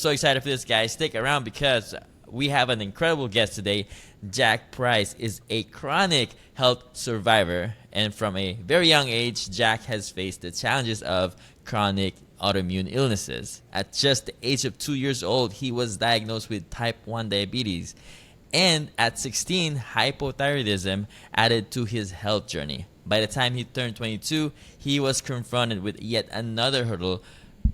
so excited for this, guys. Stick around because we have an incredible guest today. Jack Price is a chronic health survivor, and from a very young age, Jack has faced the challenges of chronic autoimmune illnesses. At just the age of 2 years old, he was diagnosed with type 1 diabetes, and at 16, hypothyroidism added to his health journey. By the time he turned 22, he was confronted with yet another hurdle,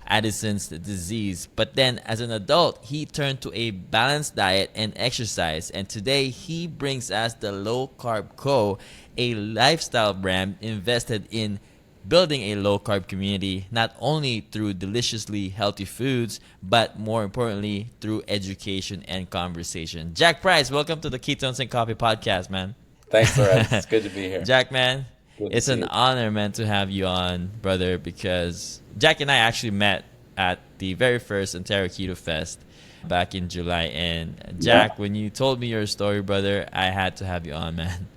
Addison's disease. But then as an adult, he turned to a balanced diet and exercise. And today he brings us the Low Carb Co, a lifestyle brand invested in building a low carb community, not only through deliciously healthy foods, but more importantly, through education and conversation. Jack Price, welcome to the Ketones and Coffee Podcast, man. Thanks, Lorenz. It's good to be here. Jack, man, it's an honor, man, to have you on, brother, because Jack and I actually met at the very first Ontario Keto Fest back in July. And Jack, when you told me your story, brother, I had to have you on, man.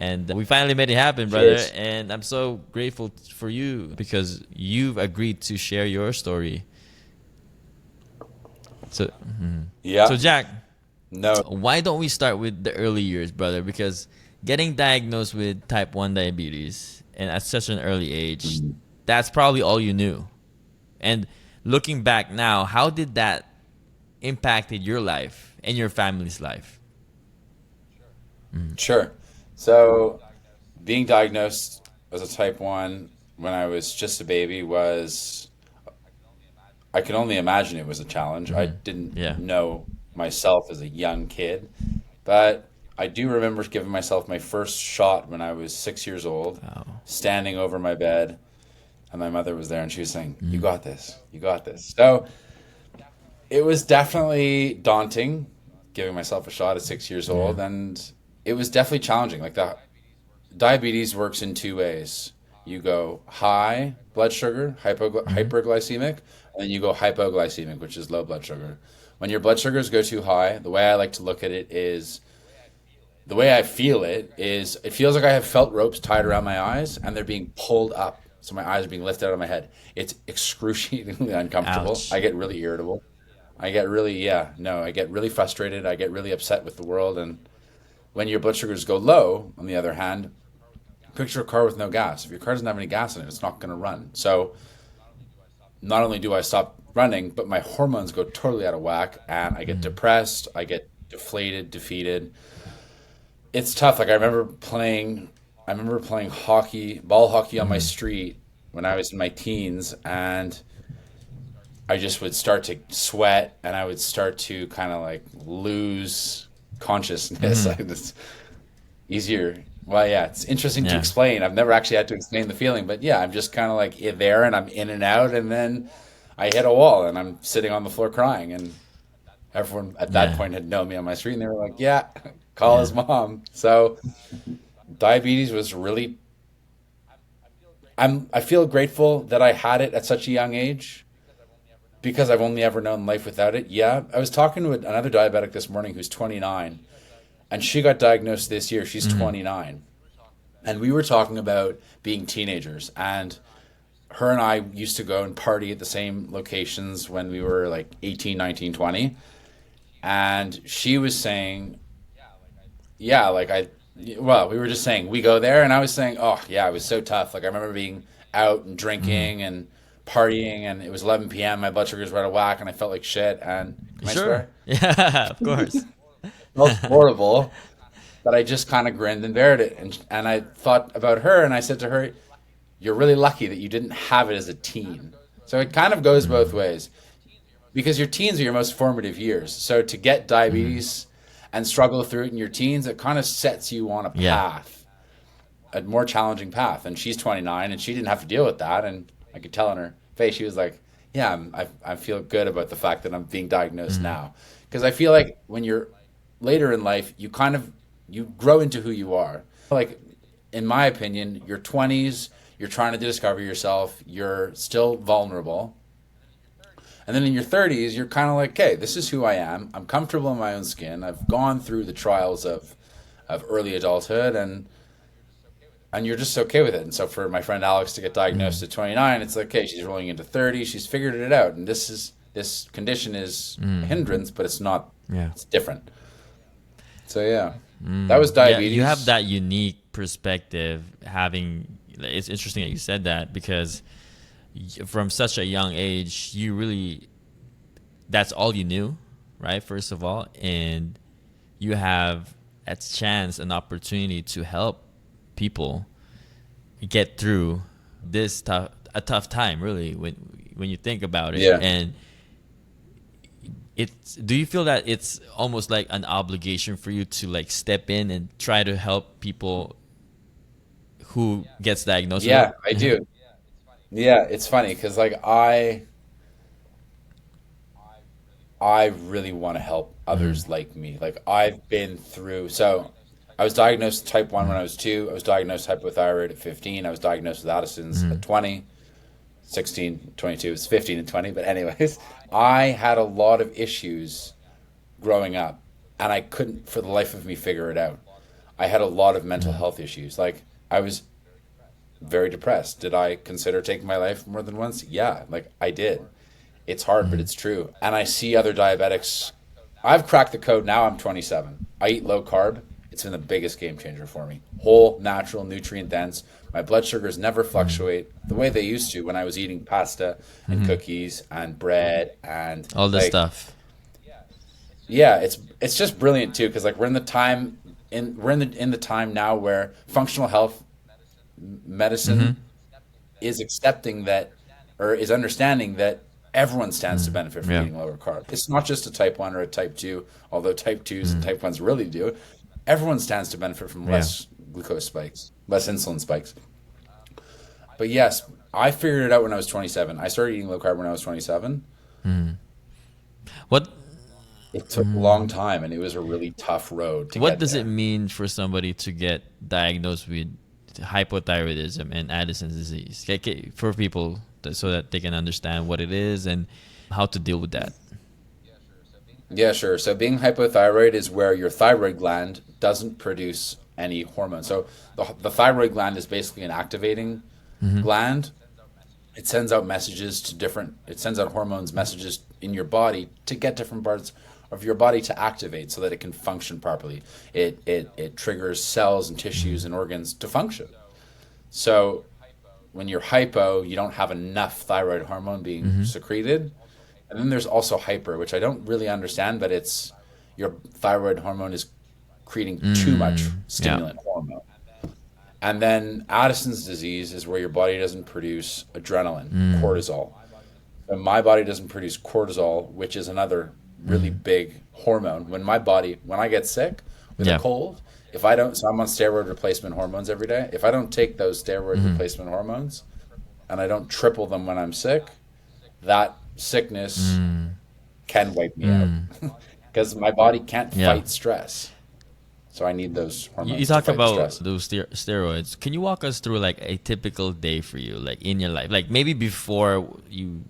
And we finally made it happen, brother. Cheers. And I'm so grateful for you because you've agreed to share your story. So, Yeah. So Jack, No. why don't we start with the early years, brother? Because getting diagnosed with type 1 diabetes and at such an early age, that's probably all you knew. And looking back now, how did that impacted your life and your family's life? Sure. So, being diagnosed as a type 1 when I was just a baby was, I can only imagine it was a challenge. I didn't know myself as a young kid, but I do remember giving myself my first shot when I was 6 years old, standing over my bed, and my mother was there and she was saying, "You got this, you got this." So, it was definitely daunting giving myself a shot at 6 years old, and it was definitely challenging. Like diabetes works in two ways. You go high blood sugar, hyperglycemic, and then you go hypoglycemic, which is low blood sugar. When your blood sugars go too high, the way I like to look at it is, the way I feel it is, it feels like I have felt ropes tied around my eyes and they're being pulled up. So my eyes are being lifted out of my head. It's excruciatingly uncomfortable. Ouch. I get really irritable. I get really frustrated. I get really upset with the world. And when your blood sugars go low, on the other hand, picture a car with no gas. If your car doesn't have any gas in it, it's not going to run. So not only do I stop running, but my hormones go totally out of whack and I get depressed. I get deflated, defeated. It's tough. Like I remember playing ball hockey on my street when I was in my teens, and I just would start to sweat and I would start to kind of like lose consciousness. It's easier. Well, yeah, it's interesting to explain. I've never actually had to explain the feeling, but yeah, I'm just kind of like there and I'm in and out, and then I hit a wall and I'm sitting on the floor crying, and everyone at that point had known me on my street and they were like, "Yeah, call his mom." So diabetes was really, I feel grateful that I had it at such a young age because I've only ever known life without it. Yeah, I was talking to another diabetic this morning who's 29, and she got diagnosed this year. She's 29. And we were talking about being teenagers, and her and I used to go and party at the same locations when we were like 18, 19, 20. And she was saying, we were just saying, we go there. And I was saying, oh, yeah, it was so tough. Like, I remember being out and drinking and partying, and it was 11 p.m. My blood sugars were out of whack, and I felt like shit. And can I swear? Yeah, of course. It was horrible. But I just kind of grinned and bared it. And I thought about her, and I said to her, "You're really lucky that you didn't have it as a teen." So it kind of goes both ways, because your teens are your most formative years. So to get diabetes and struggle through it in your teens, it kind of sets you on a path, a more challenging path. And she's 29 and she didn't have to deal with that. And I could tell in her face, she was like, "Yeah, I feel good about the fact that I'm being diagnosed now." Because I feel like when you're later in life, you grow into who you are. Like, in my opinion, your 20s, you're trying to discover yourself, you're still vulnerable. And then in your 30s, you're kind of like, "Okay, this is who I am. I'm comfortable in my own skin. I've gone through the trials of early adulthood, and you're just okay with it." And so for my friend Alex to get diagnosed at 29, it's like, okay, she's rolling into 30, she's figured it out, and this is this condition is a hindrance, but it's not. Yeah. It's different. So yeah, that was diabetes. Yeah, you have that unique perspective. It's interesting that you said that, because from such a young age, that's all you knew, right? First of all, and you have a chance, an opportunity to help people get through a tough time, really, when you think about it. Yeah. And do you feel that it's almost like an obligation for you to like step in and try to help people who gets diagnosed? Yeah, I do. Yeah, it's funny because like I really want to help others like me. Like I've been through, so I was diagnosed with type 1 when I was 2. I was diagnosed with hypothyroid at 15. I was diagnosed with Addison's at 20, 16, 22. It's 15 and 20. But anyways, I had a lot of issues growing up, and I couldn't for the life of me figure it out. I had a lot of mental health issues. Like I was very depressed. Did I consider taking my life more than once? Yeah, like I did. It's hard, but it's true. And I see other diabetics. I've cracked the code now. I'm 27. I eat low carb. It's been the biggest game changer for me. Whole, natural, nutrient dense. My blood sugars never fluctuate the way they used to when I was eating pasta and cookies and bread and all this stuff. Yeah, it's just brilliant too, because like we're in the time now where functional health medicine is accepting that, or is understanding that everyone stands to benefit from eating lower carb. It's not just a type 1 or a type 2, although type 2s and type 1s really do. Everyone stands to benefit from less glucose spikes, less insulin spikes. But yes, I figured it out when I was 27. I started eating low carb when I was 27. What? It took a long time, and it was a really tough road to What get does there. it mean for somebody to get diagnosed with hypothyroidism and Addison's disease, for people so that they can understand what it is and how to deal with that? Yeah, sure. So being hypothyroid is where your thyroid gland doesn't produce any hormone. So the thyroid gland is basically an activating gland. It sends out hormones messages in your body to get different parts of your body to activate so that it can function properly. It triggers cells and tissues and organs to function. So when you're hypo, you don't have enough thyroid hormone being secreted. And then there's also hyper, which I don't really understand, but it's your thyroid hormone is creating too much stimulant hormone. And then Addison's disease is where your body doesn't produce adrenaline, cortisol. And my body doesn't produce cortisol, which is another really big hormone. When I get sick with a cold, so I'm on steroid replacement hormones every day. If I don't take those steroid replacement hormones and I don't triple them when I'm sick, that sickness can wipe me out because my body can't fight stress. So I need those hormones. You talk to fight about stress. those steroids. Can you walk us through like a typical day for you, like in your life, like maybe before you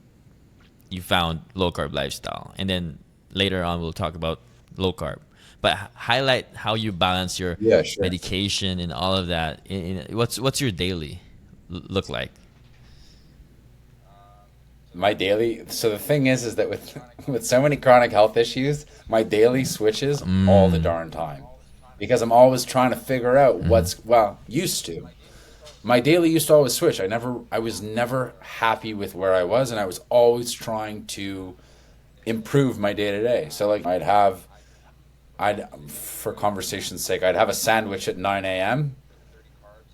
found low carb lifestyle, and then later on we'll talk about low carb. But highlight how you balance your medication and all of that. What's your daily look like? My daily. So the thing is that with so many chronic health issues, my daily switches all the darn time, because I'm always trying to figure out used to. My daily used to always switch. I was never happy with where I was, and I was always trying to improve my day to day. So like for conversation's sake, I'd have a sandwich at 9 a.m.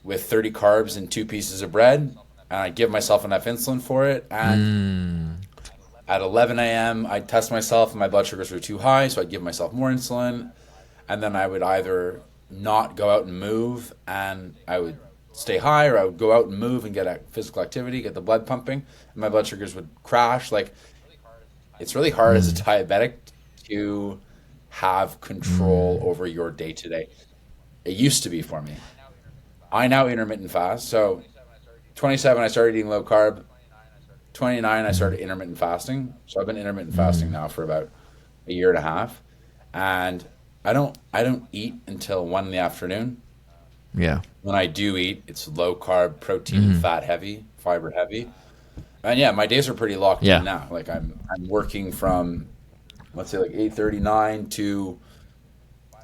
with 30 carbs and 2 pieces of bread, and I'd give myself enough insulin for it. And at 11 a.m., I'd test myself, and my blood sugars were too high, so I'd give myself more insulin. And then I would either not go out and move, and I would stay high, or I would go out and move and get physical activity, get the blood pumping, and my blood sugars would crash. Like, it's really hard as a diabetic to have control over your day-to-day. It used to be for me. I now intermittent fast. So 27, I started eating low carb. 29, I started intermittent fasting. So I've been intermittent fasting now for about a year and a half. And I don't eat until 1 in the afternoon. Yeah. When I do eat, it's low carb, protein and fat heavy, fiber heavy. And yeah, my days are pretty locked in Yeah. now. Like I'm working from, let's say, like 8:39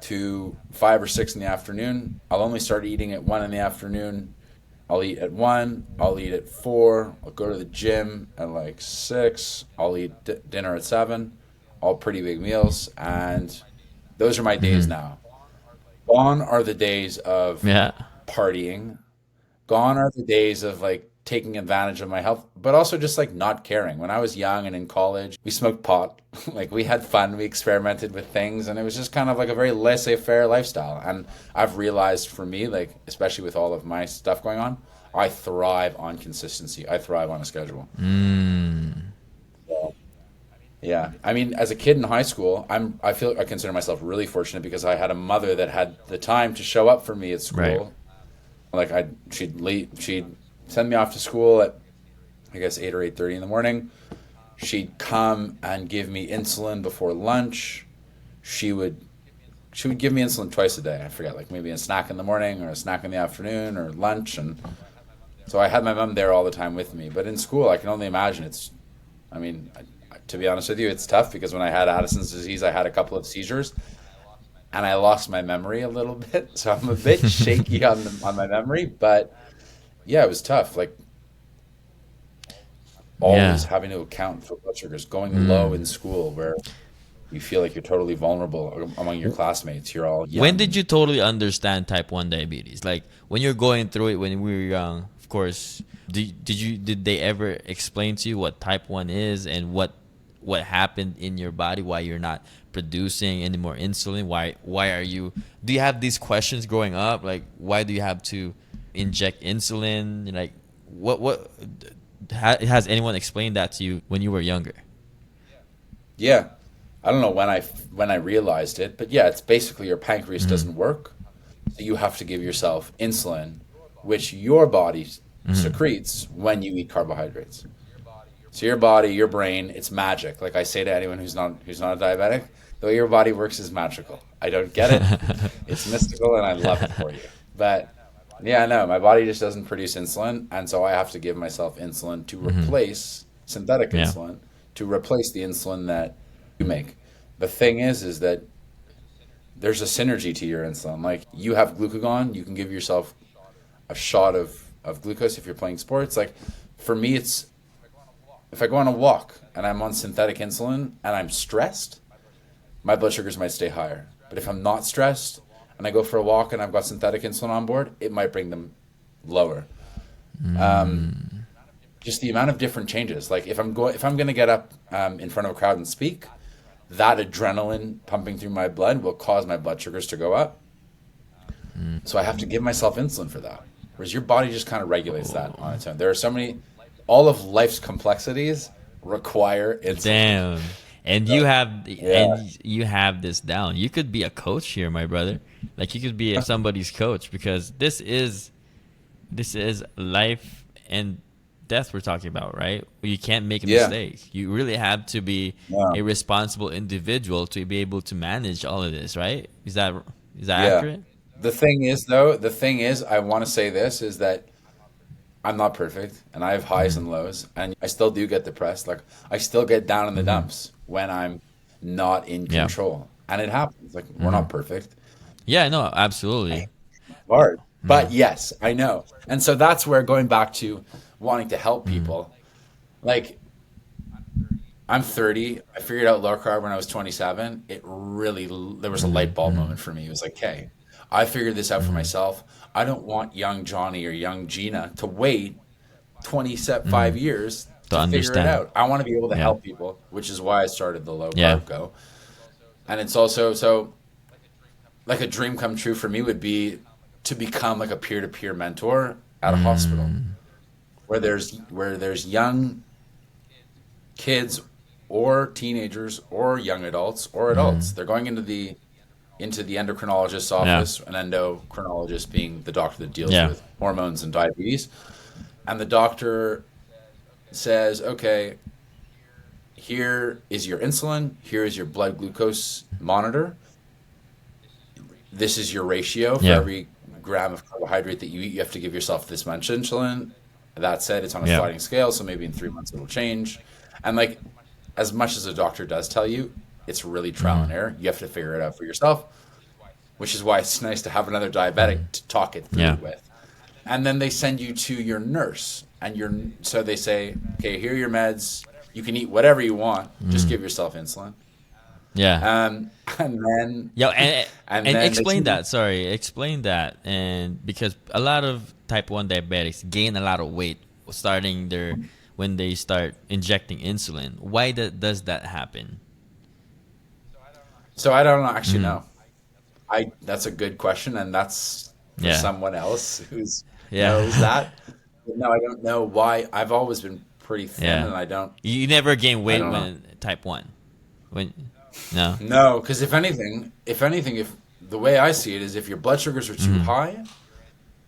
to 5 or 6 in the afternoon. I'll only start eating at 1 in the afternoon. I'll eat at 1. I'll eat at 4. I'll go to the gym at like 6. I'll eat dinner at 7. All pretty big meals, and those are my days Hmm. now. Gone are the days of Yeah. partying. Gone are the days of like taking advantage of my health, but also just like not caring. When I was young and in college, we smoked pot. Like we had fun, we experimented with things, and it was just kind of like a very laissez-faire lifestyle. And I've realized for me, like especially with all of my stuff going on, I thrive on consistency. I thrive on a schedule. Mm. So, yeah. I mean, as a kid in high school, I consider myself really fortunate because I had a mother that had the time to show up for me at Right. school. Like she'd send me off to school at I guess 8 or 8:30 in the morning. She'd come and give me insulin before lunch. She would she would give me insulin twice a day. I forget, like maybe a snack in the morning or a snack in the afternoon or lunch. And so I had my mom there all the time with me. But in school, I can only imagine I mean, to be honest with you, it's tough because when I had Addison's disease, I had a couple of seizures and I lost my memory a little bit. So I'm a bit shaky on my memory. But yeah, it was tough. Like always Yeah. having to account for blood sugars, going low in Mm. school where you feel like you're totally vulnerable among your classmates. You're all When did young. you totally understand type 1 diabetes? Like when you're going through it when we were young, of course, did they ever explain to you what type 1 is and what happened in your body, why you're not producing any more insulin? Why are you do you have these questions growing up? Like why do you have to inject insulin? Like what has anyone explained that to you when you were younger? Yeah. I don't know when I realized it, but yeah, it's basically your pancreas Mm-hmm. doesn't work. So you have to give yourself insulin, which your body Mm-hmm. secretes when you eat carbohydrates. So your body, your brain, it's magic. Like I say to anyone who's not a diabetic, the way your body works is magical. I don't get it. It's mystical and I love it for you. But yeah, no, my body just doesn't produce insulin, and so I have to give myself insulin to Mm-hmm. replace synthetic Yeah. insulin, to replace the insulin that you make. The thing is that there's a synergy to your insulin. Like you have glucagon, you can give yourself a shot of glucose if you're playing sports. Like for me, it's if I go on a walk and I'm on synthetic insulin and I'm stressed, my blood sugars might stay higher. But if I'm not stressed and I go for a walk and I've got synthetic insulin on board, it might bring them lower. Um, Mm. just the amount of different changes. Like if I'm going to get up in front of a crowd and speak, that adrenaline pumping through my blood will cause my blood sugars to go up. So I have to give myself insulin for that. Whereas your body just kind of regulates that on Oh, its own. There are so many, all of life's complexities require insulin. damn. And So, yeah. you have this down. You could be a coach here, my brother. Like you could be somebody's coach because this is life and death we're talking about, right? You can't make a Yeah. mistake. You really have to be Yeah. a responsible individual to be able to manage all of this, right? Is that Yeah. accurate? The thing is, I want to say this is that I'm not perfect and I have highs Mm-hmm. and lows and I still do get depressed. Like I still get down in the Mm-hmm. dumps when I'm not in Yeah. control. And it happens. Like we're Mm-hmm. not perfect. Yeah, no, absolutely. Hard. Mm-hmm. But yes, I know. And so that's where going back to wanting to help Mm-hmm. people. Like I'm 30. I figured out low carb when I was 27. There was a light bulb Mm-hmm. moment for me. It was like, okay, I figured this out for Mm-hmm. myself. I don't want young Johnny or young Gina to wait Mm-hmm. 25 years To to figure it understand. out. I want to be able to Yeah. help people, which is why I started the Low Yeah. Carb Co. And it's also so like a dream come true for me would be to become like a peer-to-peer mentor at a hospital Mm. where there's young kids or teenagers or young adults or adults. Mm. They're going into the endocrinologist's Yeah. office, an endocrinologist being the doctor that deals Yeah. with hormones and diabetes. And the doctor says, okay, here is your insulin, here is your blood glucose monitor, this is your ratio for Yeah. every gram of carbohydrate that you eat. You have to give yourself this much insulin. That said, it's on a Yeah. sliding scale, so maybe in 3 months it'll change. And like, as much as a doctor does tell you, it's really trial and error. You have to figure it out for yourself, which is why it's nice to have another diabetic to talk it through Yeah. with. And then they send you to your nurse, and so they say, okay, here are your meds. You can eat whatever you want. Just give yourself insulin. Yeah. And then Yeah, and then they explain see- that. Sorry, explain that. And because a lot of type 1 diabetics gain a lot of weight starting their when they start injecting insulin. Why does that happen? So I don't actually know. That's a good question, and that's for Yeah. someone else who's Yeah. knows that. But no, I don't know why. I've always been pretty thin, Yeah. and I don't. You never gain weight don't know. when type 1. When no. No, because if anything, if the way I see it is, if your blood sugars are too high,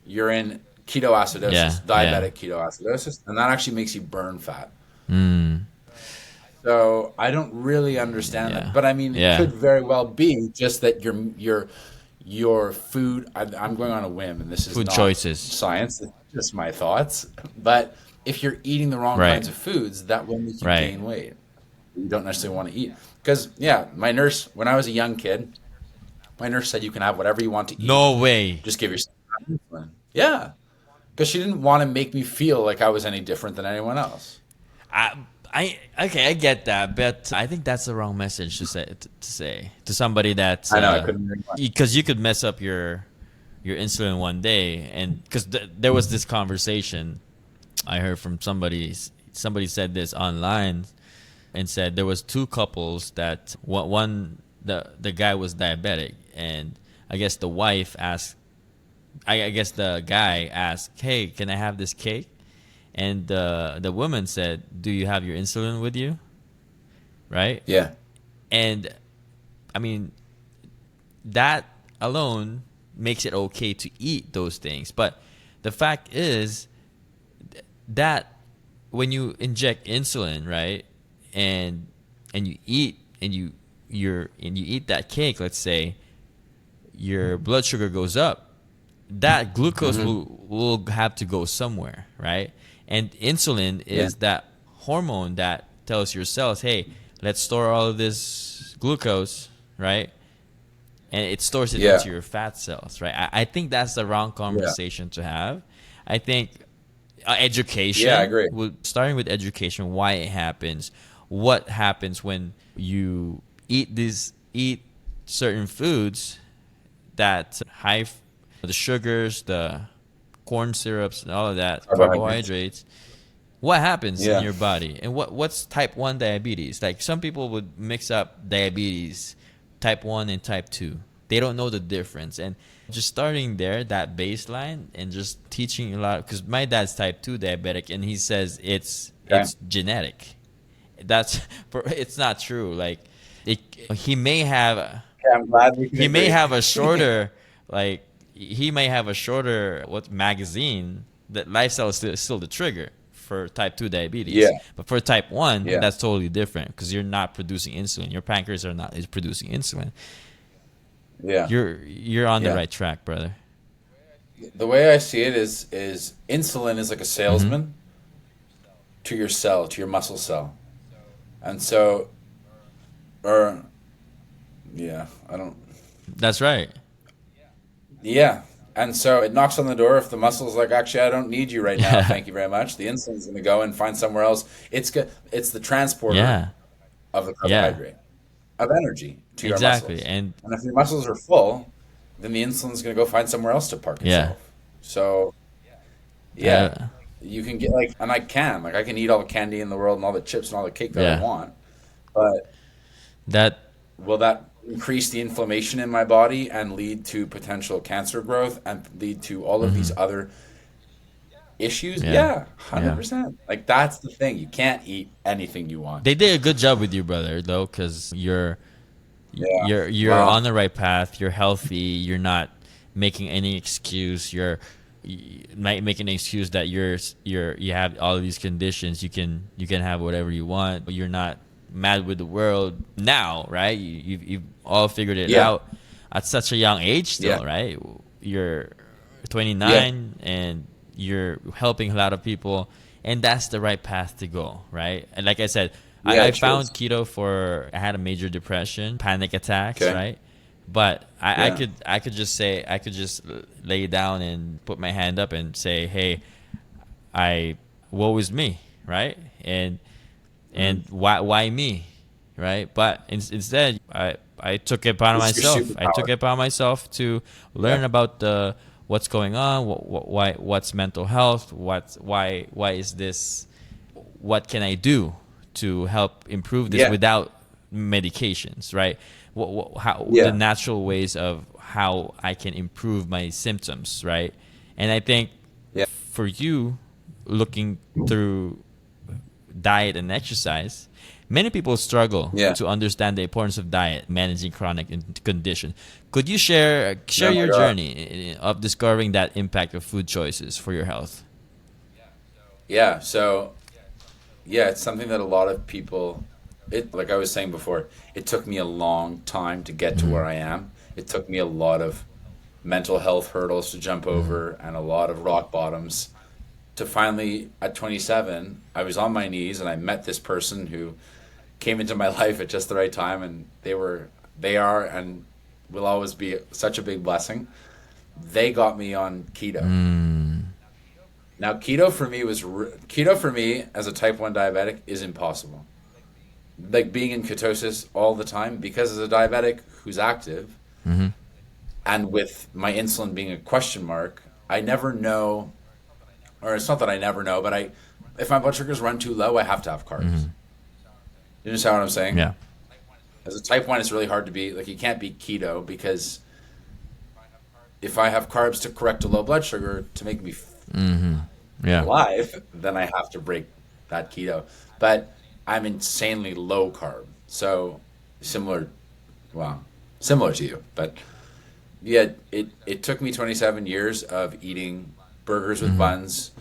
you're in ketoacidosis, Yeah, diabetic ketoacidosis, and that actually makes you burn fat. Mm. So I don't really understand Yeah. that, but I mean, Yeah. it could very well be just that your food. I'm going on a whim, and this is Food not choices. science. It's just my thoughts. But if you're eating the wrong Right. kinds of foods, that will make you Right. gain weight. You don't necessarily want to eat because my nurse, when I was a young kid, my nurse said you can have whatever you want to eat. No way. Just give yourself insulin. Yeah, because she didn't want to make me feel like I was any different than anyone else. Okay, I get that, but I think that's the wrong message to say to somebody that I know, I couldn't agree more. because you could mess up your insulin one day, and because there was this conversation I heard from somebody said this online and said there was two couples that one the guy was diabetic, and I guess the wife asked, I guess the guy asked, hey, can I have this cake? And the woman said, do you have your insulin with you? Right? Yeah, And I mean, that alone makes it okay to eat those things. But the fact is that when you inject insulin, right, and you eat and you eat that cake, let's say, your blood sugar goes up. That glucose will have to go somewhere, right? And insulin is that hormone that tells your cells, hey, let's store all of this glucose, right? And it stores it into your fat cells, right? I think that's the wrong conversation to have. I think education. Yeah, I agree. Starting with education, why it happens, what happens when you eat certain foods that the sugars, the corn syrups, and all of that, carbohydrates. What happens in your body, and what's type 1 diabetes? Like, some people would mix up diabetes, type 1 and type 2. They don't know the difference, and just starting there, that baseline, and just teaching a lot. Because my dad's type 2 diabetic, and he says it's genetic. It's not true. Like, he may have. I'm glad we can He may agree. have a shorter magazine. That lifestyle is still the trigger for type 2 diabetes. Yeah. But for type 1, Yeah. that's totally different, because you're not producing insulin. Your pancreas is producing insulin. Yeah. You're on the Yeah. right track, brother. The way I see it is insulin is like a salesman to your cell, to your muscle cell. And so, I don't. That's right. Yeah. And so it knocks on the door if the muscle's like, actually, I don't need you right now. Thank you very much. The insulin's going to go and find somewhere else. It's the transporter of the carbohydrate, of energy to your muscles. And if your muscles are full, then the insulin's going to go find somewhere else to park itself. So, you can get and I can eat all the candy in the world and all the chips and all the cake that I want. But will that increase the inflammation in my body and lead to potential cancer growth and lead to all of these other issues? Yeah, 100%. Like, that's the thing. You can't eat anything you want. they did a good job with you, brother, though, because you're on the right path. You're healthy. You're not making any excuse. You're not making an excuse that you have all of these conditions. You can have whatever you want, but you're not mad with the world now, right? You've all figured it out at such a young age still, right? You're 29 and you're helping a lot of people, and that's the right path to go, right? And like I said, Yeah, I cheers. found keto I had a major depression, panic attacks, Okay. right? But I Yeah. could just lay down and put my hand up and say, hey, woe is me, right? And why me, right? But instead, I took it upon It's your myself. I took superpower. it upon myself to learn Yeah. about what's going on, what's mental health, why is this, what can I do to help improve this Yeah. without medications, right? How Yeah. the natural ways of how I can improve my symptoms, right? And I think Yeah. for you, looking through diet and exercise, many people struggle Yeah. to understand the importance of diet managing chronic condition. Could you share Oh my your God. journey of discovering that impact of food choices for your health? Yeah. So, yeah, it's something that a lot of people, like I was saying before, it took me a long time to get to where I am. It took me a lot of mental health hurdles to jump over and a lot of rock bottoms to finally, at 27, I was on my knees and I met this person who came into my life at just the right time, and they are, and will always be such a big blessing. They got me on keto. Now, keto for me as a type 1 diabetic is impossible. Like being in ketosis all the time, because as a diabetic who's active, and with my insulin being a question mark, I never know, or it's not that I never know, but if my blood sugars run too low, I have to have carbs. You understand what I'm saying? Yeah. As a type 1, it's really hard to be, like, you can't be keto, because if I have carbs to correct a low blood sugar to make me Yeah. alive, then I have to break that keto. But I'm insanely low carb. So similar to you. But yeah, it took me 27 years of eating burgers with buns,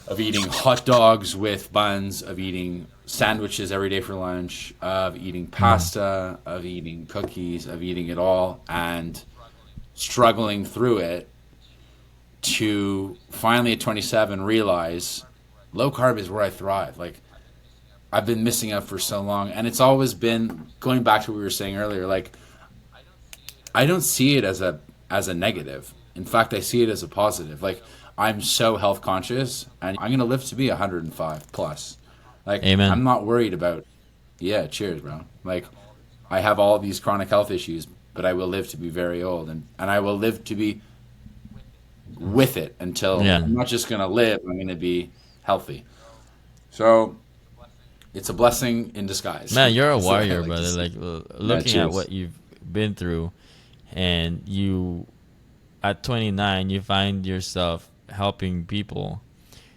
of eating hot dogs with buns, of eating sandwiches every day for lunch, of eating pasta, of eating cookies, of eating it all, and struggling through it to finally at 27 realize low carb is where I thrive. Like, I've been missing out for so long, and it's always been, going back to what we were saying earlier, like, I don't see it as a negative. In fact, I see it as a positive. Like, I'm so health conscious, and I'm gonna live to be 105 plus. Like, Amen. I'm not worried about. Yeah, cheers, bro. Like, I have all these chronic health issues, but I will live to be very old, and I will live to be with it until Yeah. I'm not just gonna live. I'm gonna be healthy. So it's a blessing in disguise. Man, you're a That's what I warrior, like to brother. say. Like looking at cheers. what you've been through, and you at 29, you find yourself helping people.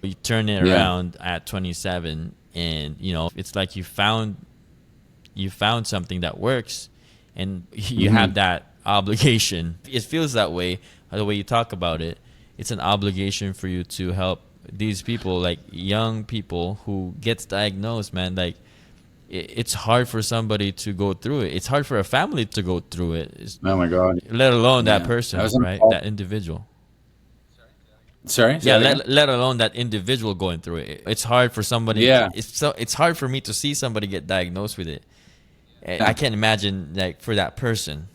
You turn it Yeah. around at 27, and it's like you found something that works, and you have that obligation. It feels that way the way you talk about it. It's an obligation for you to help these people, like young people who gets diagnosed, man. Like, it's hard for somebody to go through it. It's hard for a family to go through it, Oh my God. let alone that Yeah. person, I was on right? call- That individual. Sorry. Say Yeah, that again? let alone that individual going through it. It's hard for somebody. Yeah. It's hard for me to see somebody get diagnosed with it. Yeah. I can't imagine, like, for that person.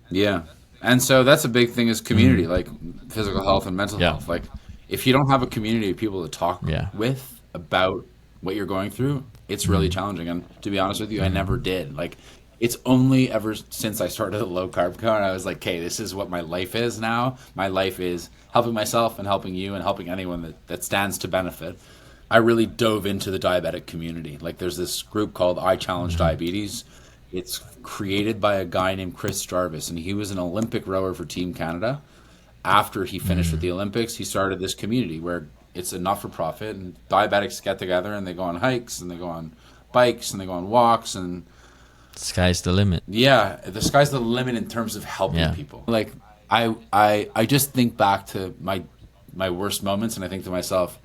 Yeah. And so that's a big thing, is community, like physical health and mental Yeah. health. Like, if you don't have a community of people to talk Yeah. with about what you're going through, it's really challenging. And to be honest with you, I never did. Like, it's only ever since I started the Low Carb Co, and I was like, okay, this is what my life is now. My life is helping myself and helping you and helping anyone that stands to benefit. I really dove into the diabetic community. Like, there's this group called I Challenge Diabetes. It's created by a guy named Chris Jarvis, and he was an Olympic rower for Team Canada. After he finished with the Olympics, he started this community where it's a not-for-profit, and diabetics get together and they go on hikes and they go on bikes and they go on walks, and Sky's the limit. yeah, the sky's the limit in terms of helping Yeah. people. Like, I just think back to my worst moments, and I think to myself,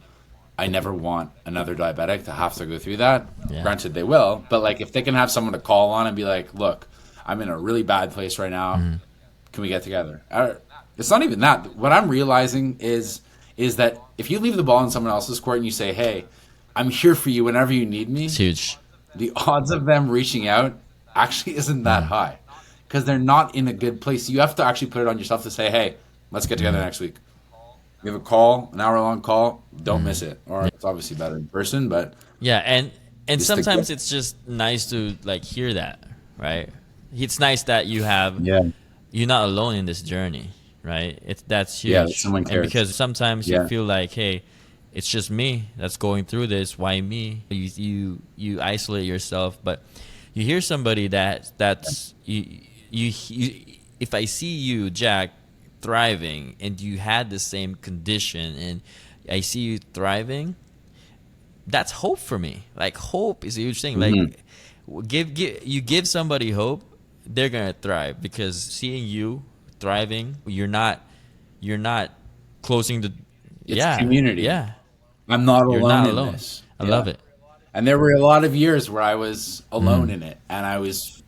I never want another diabetic to have to go through that. Yeah. Granted, they will, but like, if they can have someone to call on and be like, look, I'm in a really bad place right now. Can we get together? It's not even that. What I'm realizing is is that if you leave the ball in someone else's court and you say, hey, I'm here for you whenever you need me, It's huge. the odds of them reaching out actually isn't that high because they're not in a good place. You have to actually put it on yourself to say, hey, let's get together next week. We have a call, an hour-long call. Don't miss it. Or it's obviously better in person, but Yeah, and Just sometimes it's just nice to like hear that, right? It's nice that you're not alone in this journey, right? That's huge. Yeah, that someone And cares. because sometimes you Yeah. feel like, hey, it's just me that's going through this. Why me? You isolate yourself, but you hear somebody that's you. If I see you, Jack, thriving, and you had the same condition, and I see you thriving, that's hope for me. Like hope is a huge thing. Like give somebody hope, they're gonna thrive because seeing you thriving, you're not closing the community. Yeah, I'm not you're alone not in alone. this. I love it. And there were a lot of years where I was alone in it, and I was,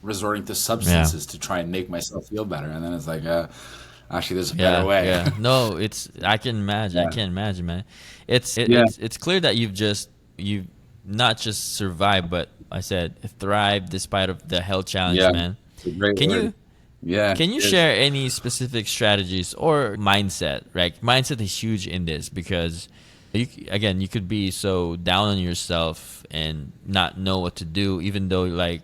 resorting to substances to try and make myself feel better. And then it's like, actually, there's a better way. Yeah. No, I can imagine. I can imagine, man. It's clear that you've not just survived, but I said thrived despite of the health challenge, man. It's a great Can word. Can you share any specific strategies or mindset? Right, mindset is huge in this because you could be so down on yourself and not know what to do, even though like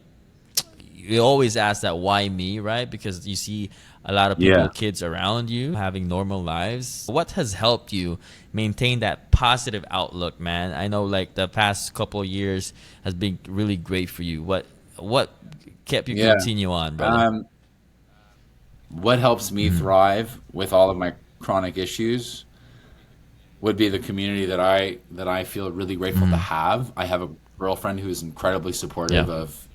you always ask that why me, right? Because you see a lot of people, kids around you having normal lives. What has helped you maintain that positive outlook, man? I know like the past couple of years has been really great for you. What kept you continue on, brother? What helps me thrive with all of my chronic issues would be the community that I feel really grateful to have. I have a girlfriend who is incredibly supportive of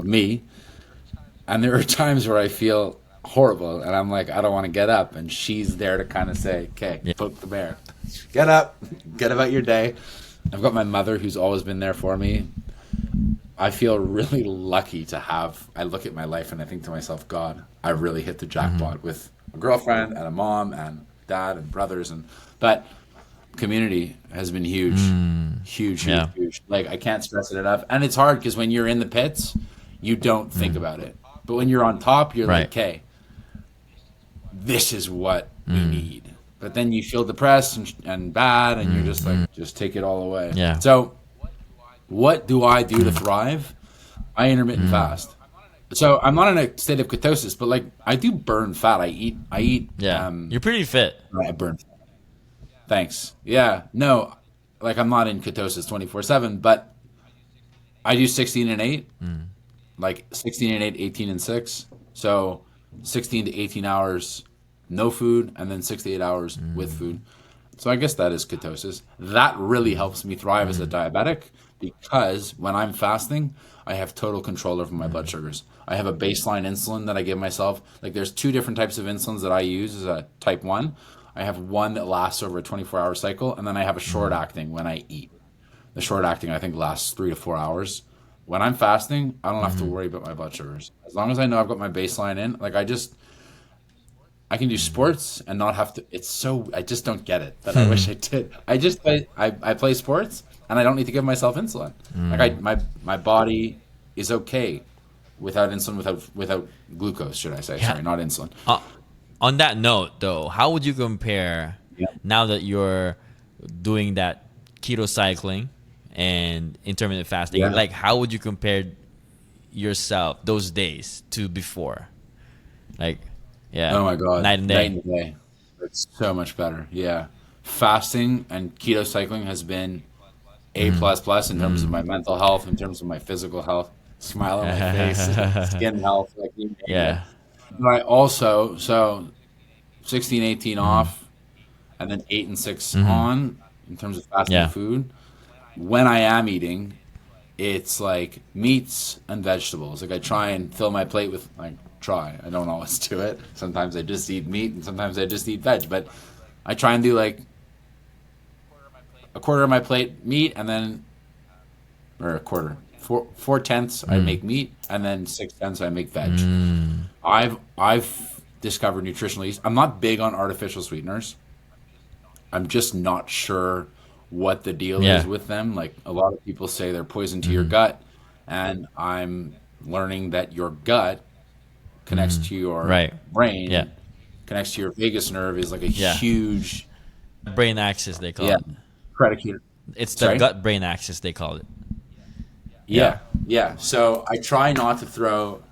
me, and there are times where I feel horrible and I'm like, I don't want to get up, and she's there to kind of say, okay, poke the bear, get up, get about your day. I've got my mother who's always been there for me. I feel really lucky to have, I look at my life and I think to myself, God, I really hit the jackpot with a girlfriend and a mom and dad and brothers, but community has been huge. Like, I can't stress it enough. And it's hard because when you're in the pits, you don't think about it. But when you're on top, you're like, okay, this is what we need. But then you feel depressed and bad, and you're just like, just take it all away. Yeah. So what do I do to thrive? I intermittent fast. So I'm not in a state of ketosis, but like I do burn fat. I eat. Yeah. You're pretty fit. I burn fat. Thanks. Yeah. No, like I'm not in ketosis 24/7, but I do 16 and 8. Like 16 and 8, 18 and 6. So 16 to 18 hours no food, and then 6 to 8 hours with food. So I guess that is ketosis. That really helps me thrive as a diabetic because when I'm fasting, I have total control over my blood sugars. I have a baseline insulin that I give myself. Like there's 2 different types of insulins that I use as a type 1. I have one that lasts over a 24-hour cycle, and then I have a short acting when I eat. The short acting I think lasts 3 to 4 hours. When I'm fasting, I don't have to worry about my blood sugars. As long as I know I've got my baseline in, like I can do sports and not have to. I just don't get it, but I wish I did. I play sports and I don't need to give myself insulin. Like my body is okay without insulin, without glucose, should I say? Yeah. Sorry, not insulin. On that note, though, how would you compare now that you're doing that keto cycling and intermittent fasting? Yeah. Like, how would you compare yourself those days to before? Like, yeah. Oh my God. Night and day. Night and day. It's so much better. Yeah. Fasting and keto cycling has been A++ in terms of my mental health, in terms of my physical health, smile on my face, skin health, like you name it. But I also, 16, 18 off, and then 8 and 6 on in terms of fasting food. When I am eating, it's like meats and vegetables. Like I try and fill my plate with I don't always do it. Sometimes I just eat meat and sometimes I just eat veg. But I try and do like a quarter of my plate meat and then, or a quarter, 4/10 I make meat and then 6/10 I make veg. I've discovered nutritional yeast. I'm not big on artificial sweeteners. I'm just not sure what the deal is Yeah. with them. Like a lot of people say they're poison to your Mm. gut, and I'm learning that your gut connects Mm. to your Right. brain Yeah. and connects to your vagus nerve is like a Yeah. huge, Brain axis, they call yeah, it. predicator. It's the Sorry? gut brain axis, they call it. Yeah. Yeah, yeah. So I try not to throw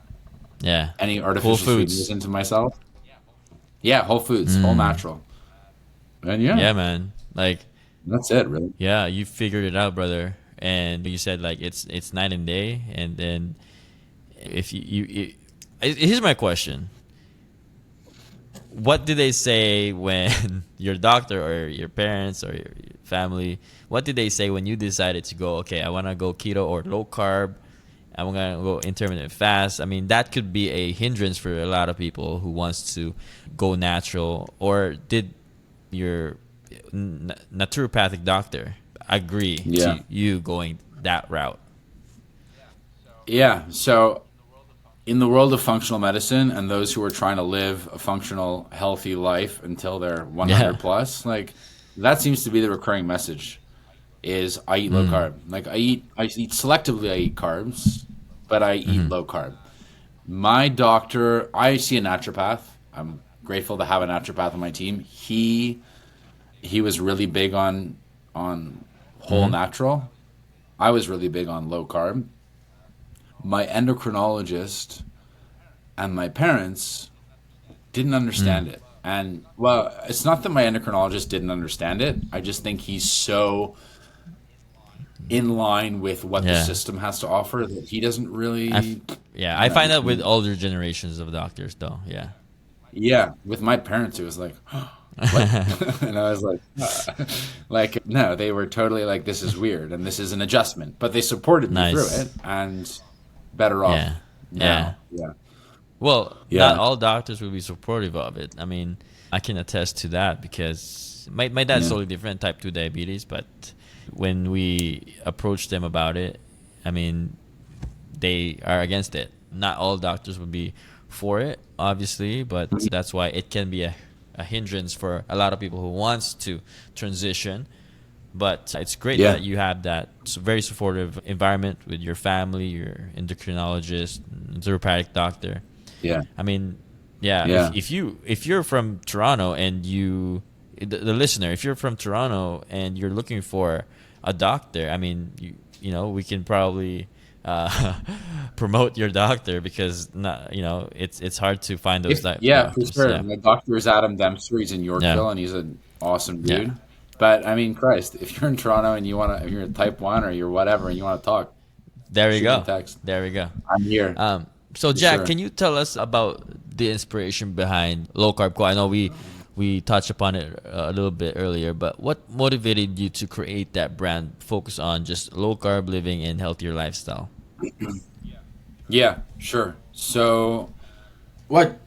Yeah. any Whole artificial sweeteners Foods. into myself. Yeah, whole foods, whole Mm. natural. And yeah, Yeah, man. Like, that's it, really. yeah, you figured it out, brother. And you said like it's night and day. And then if here's my question: what did they say when your doctor or your parents or your family? What did they say when you decided to go? Okay, I want to go keto or low carb. I'm gonna go intermittent fast. I mean, that could be a hindrance for a lot of people who wants to go natural. Or did your naturopathic doctor agree Yeah. to you going that route? Yeah. So in the world of functional medicine and those who are trying to live a functional, healthy life until they're Yeah. 100 plus, like that seems to be the recurring message is I eat low Mm. carb. Like I eat selectively, I eat carbs, but I eat Hmm. low carb. My doctor, I see a naturopath. I'm grateful to have a naturopath on my team. He was really big on whole Hmm. natural. I was really big on low carb. My endocrinologist and my parents didn't Mm. understand it. And well, it's not that my endocrinologist didn't understand it. I just think he's so in line with what the Yeah. system has to offer that he doesn't I f- really, yeah, you I know, find that with older generations of doctors, though. Yeah. yeah. With my parents, it was like, what? And I was like, like, no, they were totally like, this is weird and this is an adjustment. But they supported me through Nice. it and better off Yeah. Yeah. now. Yeah. Well, not Yeah. all doctors will be supportive of it. I mean, I can attest to that because my dad's Yeah. totally different, type 2 diabetes, but when we approached them about it, I mean, they are against it. Not all doctors would be for it, obviously, but that's why it can be a hindrance for a lot of people who wants to transition. But it's great Yeah. that you have that very supportive environment with your family, your endocrinologist, naturopathic doctor. Yeah. I mean, yeah, Yeah. if you're from Toronto and the listener, if you're from Toronto and you're looking for a doctor, I mean, we can probably uh, promote your doctor because not, it's hard to find those Yeah, for doctors. sure. Yeah. My doctor is Adam Dempster. He's in Yeah. Yorkville and he's an awesome Yeah. dude. But I mean, Christ, if you're in Toronto and if you're type 1 or you're whatever and you want to talk, There we shoot me a go. text. There we go. I'm here So for Jack, sure. can you tell us about the inspiration behind Low Carb Co? I know we touched upon it a little bit earlier, but what motivated you to create that brand focus on just low carb living and healthier lifestyle? Yeah, sure. So what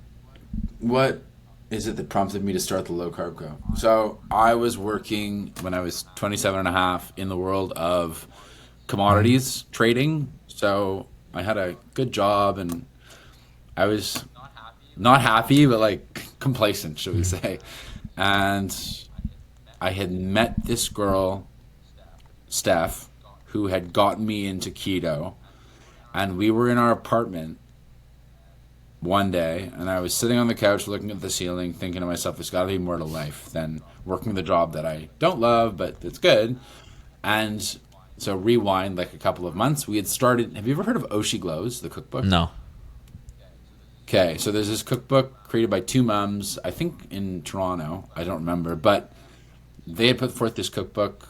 is it that prompted me to start the Low Carb Co? So I was working when I was 27 and a half in the world of Mm-hmm. commodities trading. So I had a good job and I was not happy, but like complacent, should we say. And I had met this girl, Steph, who had gotten me into keto. And we were in our apartment one day, and I was sitting on the couch looking at the ceiling, thinking to myself, there's got to be more to life than working the job that I don't love, but it's good. And so, rewind like a couple of months, we had started. Have you ever heard of Oshi Glows, the cookbook? No. Okay, so there's this cookbook created by two mums, I think in Toronto, I don't remember, but they had put forth this cookbook,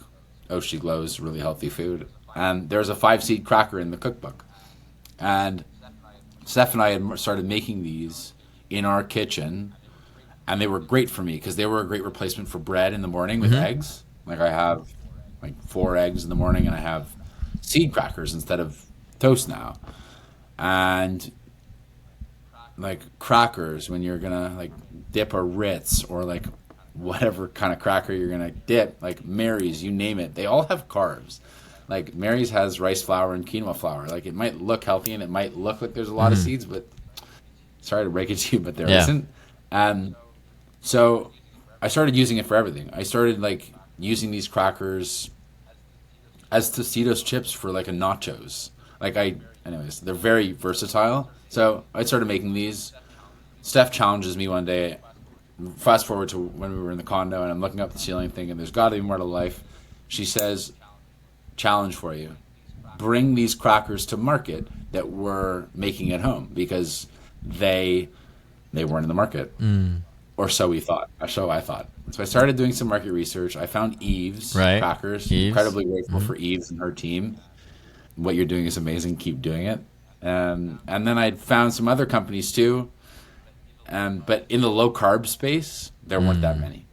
Oshi Glows, really healthy food, and there's a 5 seed cracker in the cookbook. And Steph and I had started making these in our kitchen, and they were great for me because they were a great replacement for bread in the morning with Mm-hmm. eggs. Like I have like 4 eggs in the morning, and I have seed crackers instead of toast now. And like crackers, when you're gonna like dip a Ritz or like whatever kind of cracker you're gonna dip, like Mary's, you name it, they all have carbs. Like Mary's has rice flour and quinoa flour. Like it might look healthy and it might look like there's a lot of Mm-hmm. seeds, but sorry to break it to you, but there Yeah. isn't. And so I started using it for everything. I started like using these crackers as Tostitos chips for like a nachos. Anyways, they're very versatile. So I started making these. Steph challenges me one day. Fast forward to when we were in the condo, and I'm looking up at the ceiling thinking, there's got to be more to life. She says, challenge for you. Bring these crackers to market that we're making at home, because they weren't in the market. Or so we thought. So I thought. So I started doing some market research. I found Eve's crackers. Eve's. Incredibly grateful for Eve's and her team. What you're doing is amazing. Keep doing it. And then I found some other companies too. But in the low carb space, there weren't that many.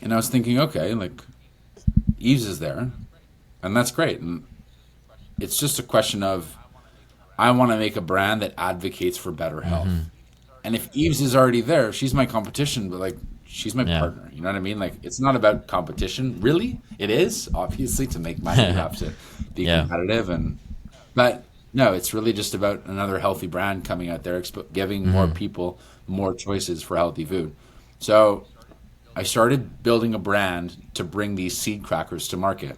And I was thinking, okay, like Eve's is there, and that's great. And it's just a question of, I want to make a brand that advocates for better health. And if Eve's is already there, she's my competition, but like she's my partner. You know what I mean? Like, it's not about competition, really. It is, obviously, to make money, you have to be competitive. But no, it's really just about another healthy brand coming out there, giving more people more choices for healthy food. So I started building a brand to bring these seed crackers to market.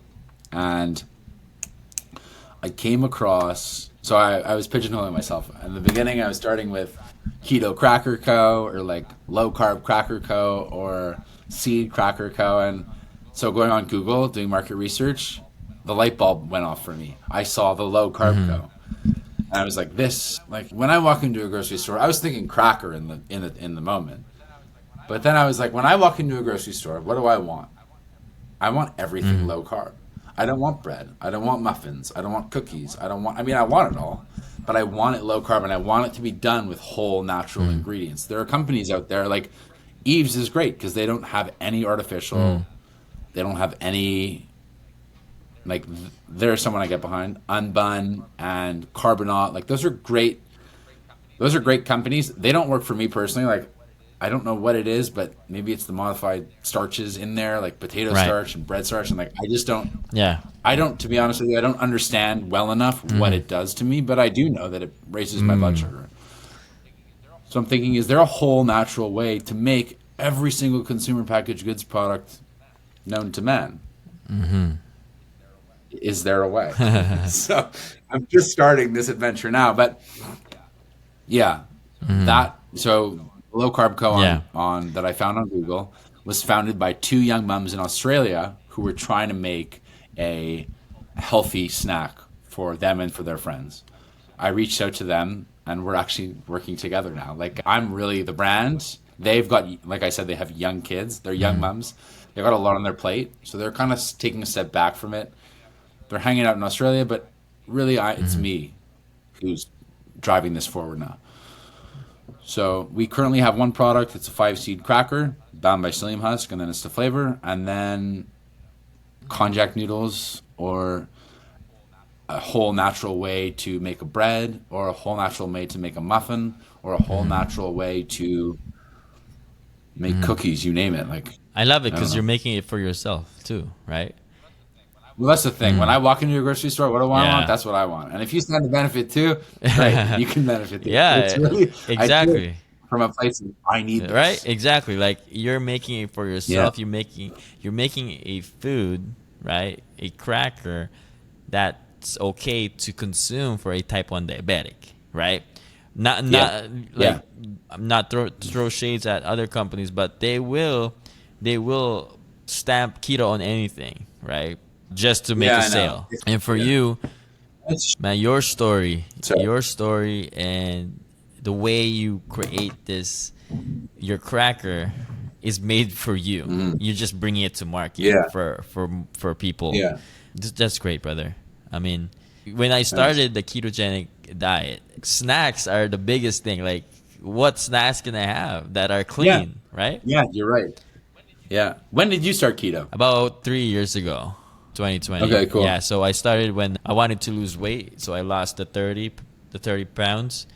And I came across, so I was pigeonholing myself. In the beginning, I was starting with Keto Cracker Co. or like Low Carb Cracker Co. or Seed Cracker Co. And so going on Google, doing market research, the light bulb went off for me. I saw the Low Carb Co. And I was like, this, like when I walk into a grocery store, I was thinking cracker in the moment. But then I was like, when I walk into a grocery store, what do I want? I want everything low carb. I don't want bread. I don't want muffins. I don't want cookies. I want it all, but I want it low carb, and I want it to be done with whole natural ingredients. There are companies out there like Eve's is great because they don't have any artificial, they don't have any, like there's someone I get behind, Unbun and Carbonaut. Like those are great companies. They don't work for me personally. Like I don't know what it is, but maybe it's the modified starches in there, like potato starch and bread starch. And like, I just don't, to be honest with you, I don't understand well enough what it does to me, but I do know that it raises my blood sugar. So I'm thinking, is there a whole natural way to make every single consumer packaged goods product known to man? Is there a way? So I'm just starting this adventure now, but so Low Carb Co. on that I found on Google was founded by two young mums in Australia who were trying to make a healthy snack for them and for their friends. I reached out to them, and we're actually working together now. Like, I'm really the brand. They've got, like I said, they have young kids. They're young mums. They've got a lot on their plate, so they're kind of taking a step back from it. They're hanging out in Australia, but really it's me who's driving this forward now. So we currently have one product. It's a 5-seed cracker bound by psyllium husk, and then it's the flavor, and then konjac noodles, or a whole natural way to make a bread, or a whole natural way to make a muffin, or a whole natural way to make cookies, you name it. Like, I love it because you're making it for yourself too, right? Well, that's the thing. When I walk into a grocery store, what do I want? That's what I want. And if you stand to benefit too, great, you can benefit too. It's really, exactly. From a place of, I need this. Right? Exactly. Like, you're making it for yourself. You're making a food, right? A cracker that's okay to consume for a type 1 diabetic, right? I'm not throw shades at other companies, but they will stamp keto on anything, right? Just to make a sale. And for you, man, your story and the way you create your cracker is made for you. You're just bringing it to market for people. That's great, brother. I mean, when I started the ketogenic diet, snacks are the biggest thing. Like, what snacks can I have that are clean, right? Yeah, you're right. Yeah. When did you start keto? About 3 years ago. 2020. Okay, cool. Yeah, so I started when I wanted to lose weight, so I lost the 30 pounds,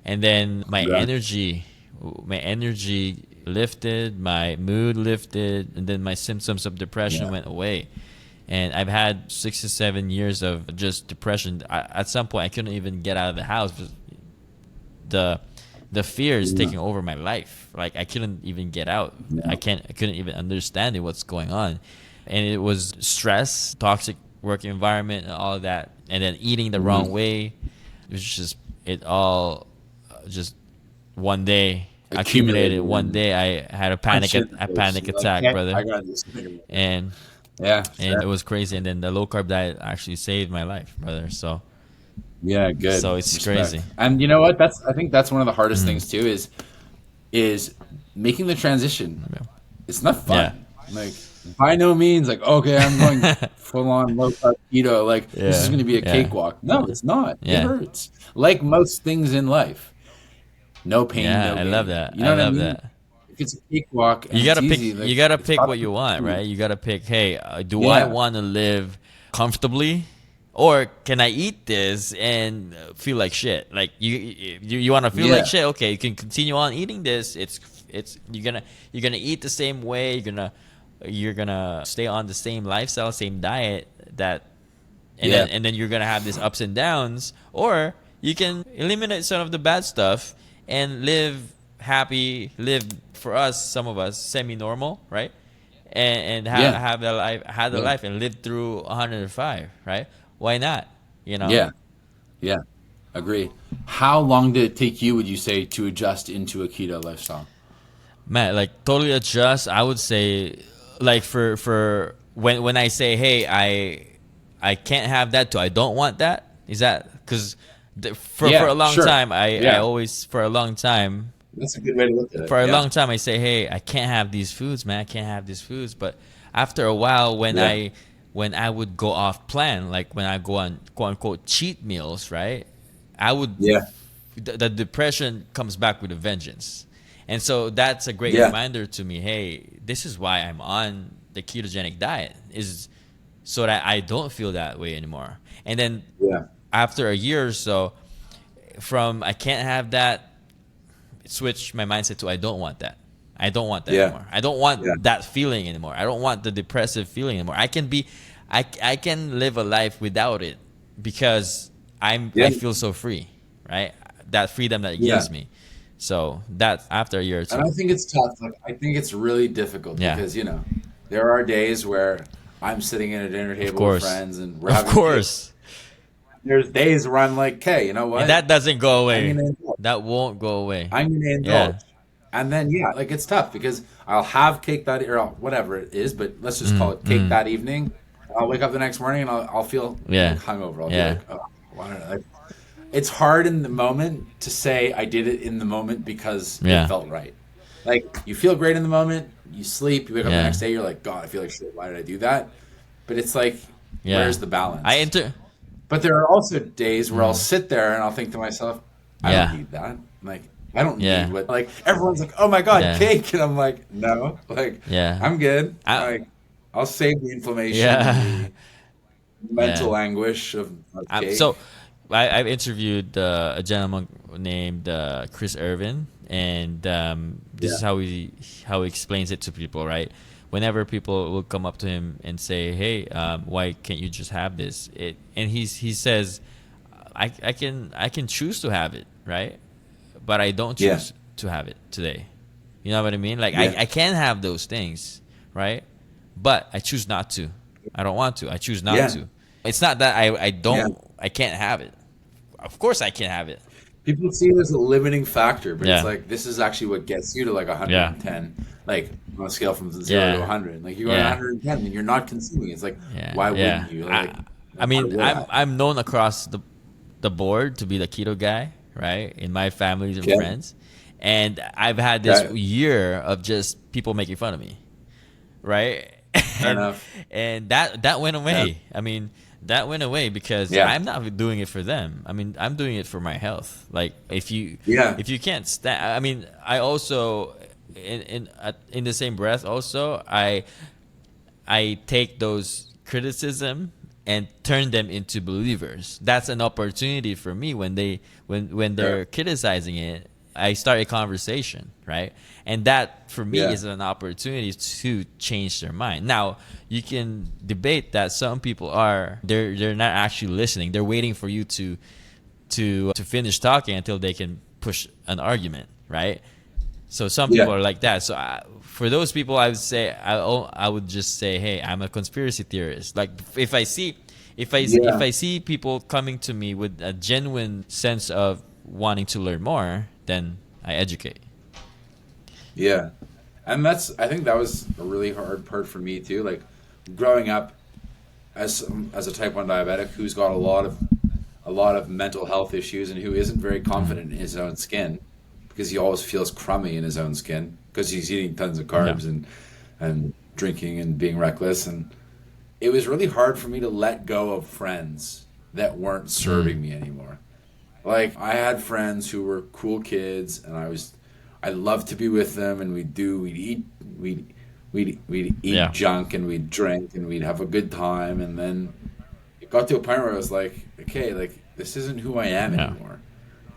and then my energy lifted, my mood lifted, and then my symptoms of depression went away. And I've had 6 to 7 years of just depression. At some point, I couldn't even get out of the house. The the fear is taking over my life. Like I couldn't even get out. I couldn't even understand what's going on. And it was stress, toxic work environment, and all of that. And then eating the wrong way. It was just, it all just one day accumulated. One day I had a panic attack, brother. I got this thing. And it was crazy. And then the low carb diet actually saved my life, brother. So yeah, good. So it's crazy. And you know what? I think that's one of the hardest things too is making the transition. Yeah. It's not fun. Like by no means like, okay, I'm going full on low carb keto. Like this is going to be a cakewalk. No, it's not. It hurts. Like most things in life. No pain, no gain. I love that. You know I what love I mean? that. If it's a cakewalk, and you gotta pick. easy, like, you gotta pick what you want, right? You gotta pick. Hey, do I want to live comfortably, or can I eat this and feel like shit? Like you want to feel like shit? Okay, you can continue on eating this. It's you're gonna eat the same way. You're gonna stay on the same lifestyle, same diet. And then you're gonna have these ups and downs, or you can eliminate some of the bad stuff and live happy, live for us, some of us, semi-normal, right? And have the life and live through 105, right? Why not? You know? Yeah. Agree. How long did it take you, would you say, to adjust into a keto lifestyle? Man, like totally adjust. I would say, like for when I say, hey, I can't have that too. I don't want that. Is that because for a long time I always for a long time. That's a good way to look at it. For a long time, I say, "Hey, I can't have these foods, man. I can't have these foods." But after a while, when I would go off plan, like when I go on quote unquote cheat meals, right? I would. The depression comes back with a vengeance, and so that's a great reminder to me. Hey, this is why I'm on the ketogenic diet, is so that I don't feel that way anymore. And then after a year or so, from I can't have that, switch my mindset to I don't want that. I don't want that anymore. I don't want that feeling anymore. I don't want the depressive feeling anymore. I can live a life without it because I feel so free, right? That freedom that it gives me. So that's after a year or two. And I think it's tough. Like I think it's really difficult because there are days where I'm sitting at a dinner table with friends and we're having kids. There's days where I'm like, okay, you know what? And that doesn't go away. That won't go away. I'm going to indulge. And then, like it's tough because I'll have cake that, or whatever it is, but let's just call it cake that evening. I'll wake up the next morning and I'll feel like hungover. I'll be like, oh, why don't I? It's hard in the moment to say I did it in the moment because it felt right. Like you feel great in the moment, you sleep, you wake up the next day, you're like, God, I feel like shit. Why did I do that? But it's like, where's the balance? But there are also days where I'll sit there and I'll think to myself, I don't need that. Like, I don't need what, like, everyone's like, oh my God, cake. And I'm like, no, like, I'm good. I'll save the inflammation, and the mental anguish of cake. So I've interviewed a gentleman named Chris Irvin, and this is how he explains it to people, right? Whenever people will come up to him and say, "Hey, why can't you just have this?" And he says, "I can choose to have it, right? But I don't choose to have it today. You know what I mean? Like I can have those things, right? But I choose not to. I don't want to. I choose not to. It's not that I can't have it. Of course I can have it. People see it as a limiting factor, but it's like this is actually what gets you to like 110, like on a scale from 0 to 100. Like you go to 110 and you're not consuming. It's like why wouldn't you? Like, I mean, I'm known across the board to be the keto guy, right? In my families and friends, and I've had this year of just people making fun of me, right? Fair enough. And that went away. I mean. That went away because I'm not doing it for them. I mean, I'm doing it for my health. Like if you can't stand, I mean, I also in the same breath also I take those criticism and turn them into believers. That's an opportunity for me when they're criticizing it. I start a conversation, right? And that for me is an opportunity to change their mind. Now you can debate that some people they're not actually listening. They're waiting for you to finish talking until they can push an argument, right? So some people are like that. So for those people, I would say I would just say, hey, I'm a conspiracy theorist. Like if I see people coming to me with a genuine sense of wanting to learn more, then I educate. Yeah. And I think that was a really hard part for me too. Like growing up as a type 1 diabetic who's got a lot of mental health issues and who isn't very confident in his own skin because he always feels crummy in his own skin because he's eating tons of carbs and drinking and being reckless. And it was really hard for me to let go of friends that weren't serving me anymore. Like I had friends who were cool kids and I loved to be with them, and we'd eat junk and we'd drink and we'd have a good time. And then it got to a point where I was like, okay, like this isn't who I am anymore.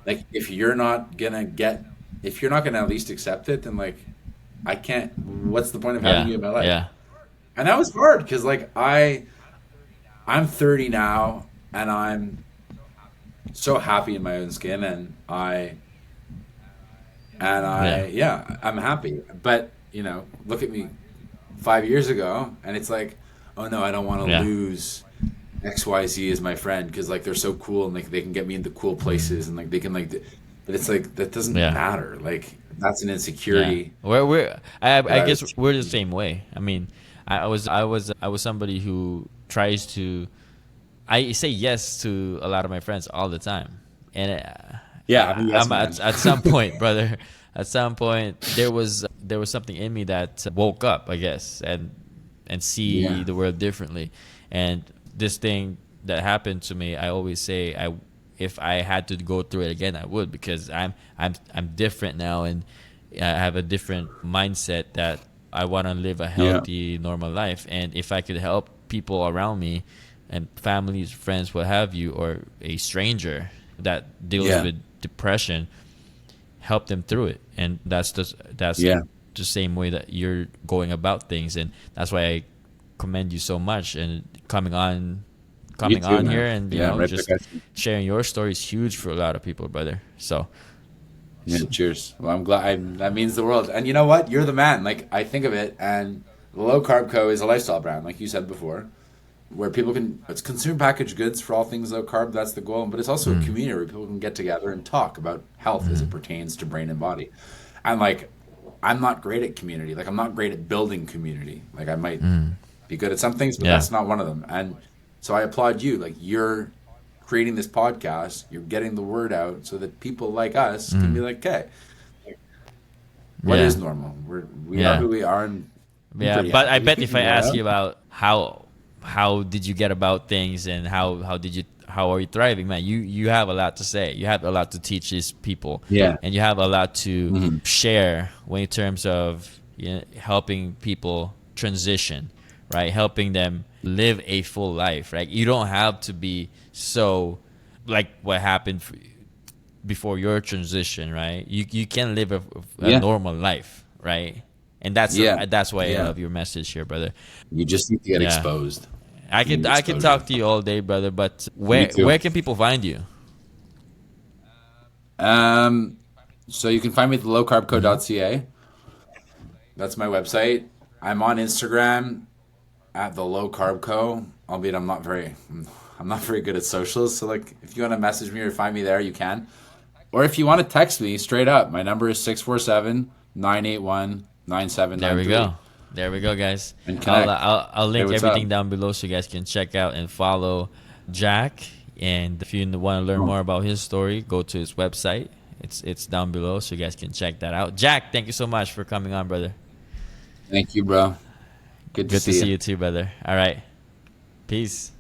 Like if you're not gonna at least accept it, then like I can't. What's the point of having you in my life? Yeah. And that was hard because like I'm 30 now and I'm so happy in my own skin, and I'm happy. But look at me 5 years ago, and it's like, oh no, I don't want to lose XYZ as my friend because like they're so cool and like they can get me into cool places and like they can like, but it's like that doesn't matter. Like that's an insecurity. Yeah. I guess we're the same way. I mean, I was somebody who tries to. I say yes to a lot of my friends all the time, and I'm at some point, brother. At some point, there was something in me that woke up, I guess, and see the world differently. And this thing that happened to me, I always say, if I had to go through it again, I would, because I'm different now, and I have a different mindset that I want to live a healthy, normal life. And if I could help people around me, and families, friends, what have you, or a stranger that deals with depression, help them through it. And that's the same way that you're going about things. And that's why I commend you so much. And coming on here and just sharing your story is huge for a lot of people, brother. So cheers. Well, I'm glad. That means the world. And you know what? You're the man. Like I think of it, and the Low Carb Co is a lifestyle brand, like you said before, where people it's consumer packaged goods for all things low carb. That's the goal. But it's also a community where people can get together and talk about health as it pertains to brain and body. And like, I'm not great at community. Like I'm not great at building community. Like I might be good at some things, but that's not one of them. And so I applaud you. Like you're creating this podcast, you're getting the word out so that people like us can be like, okay, what is normal? We are who we are. And but I bet if I ask you about how did you get about things and how are you thriving, man, you have a lot to say. You have a lot to teach these people. And you have a lot to share in terms of helping people transition, right? Helping them live a full life, right? You don't have to be so like what happened before your transition, right? You can live a normal life, right? And that's why I love your message here, brother. You just need to get exposed. I can talk to you all day, brother, but where can people find you? So you can find me at lowcarbco.ca. That's my website. I'm on Instagram at the Low Carb Co. Albeit I'm not very good at socials. So like, if you want to message me or find me there, you can. Or if you want to text me straight up, my number is 647-981-9793. There we go, guys. I'll link everything down below so you guys can check out and follow Jack. And if you want to learn more about his story, go to his website. It's down below so you guys can check that out. Jack, thank you so much for coming on, brother. Thank you, bro. Good to see you too, brother. All right. Peace.